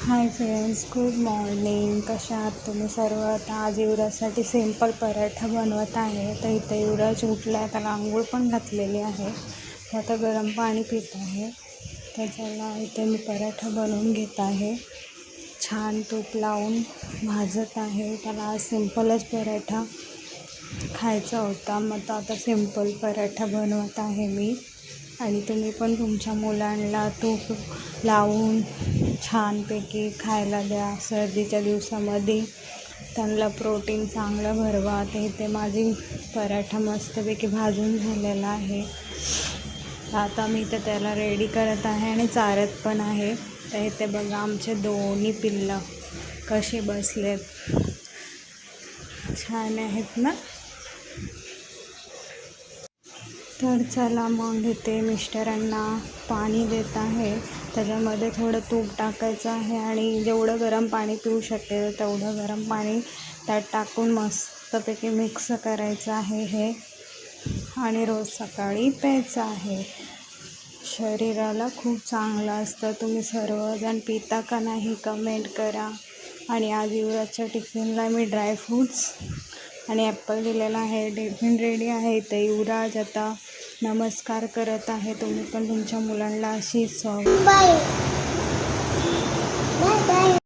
Hi friends, good morning. कशा आहात तुम्ही सर्व? आता आज युवराजसाठी सिंपल पराठा बनवत आहे. तर इथे युवराज उठला आहे, त्याला आंघोळ पण घातलेली आहे. तो आता गरम पाणी पित आहे. त्याच्याला इथे मी पराठा बनवून घेत आहे. छान तूप लावून भाजत आहे. त्याला आज सिंपलच पराठा खायचा होता, मग तो आता सिंपल पराठा बनवत आहे मी. आणि तुम्ही पण तुमच्या मुलांना तूप लावून छानपैकी खायला द्या. सर्दीच्या दिवसामध्ये त्यांना प्रोटीन चांगलं भरवा. ते इथे माझी पराठा मस्तपैकी भाजून झालेला आहे. आता मी तर त्याला रेडी करत आहे आणि चारत पण आहे. तर इथे बघा आमचे दोन्ही पिल्लं कसे बसलेत, छान आहेत ना. तर चला मग इथे मिस्टरांना पाणी देत आहे. त्याच्यामध्ये थोडं तूप टाकायचं आहे आणि जेवढं गरम पाणी पिऊ शकेल तेवढं गरम पाणी त्यात टाकून मस्तपैकी मिक्स करायचं आहे हे, आणि रोज सकाळी प्यायचं आहे. शरीराला खूप चांगलं असतं. तुम्ही सर्वजण पिता का नाही कमेंट करा. आणि आज युवराजच्या टिफिनला मी ड्रायफ्रूट्स आणि ॲपल दिलेला आहे. टिफिन रेडी आहे. तर युवराज आता नमस्कार करत आहे. तुम्ही पण तुमच्या मुलांना अशी बाय.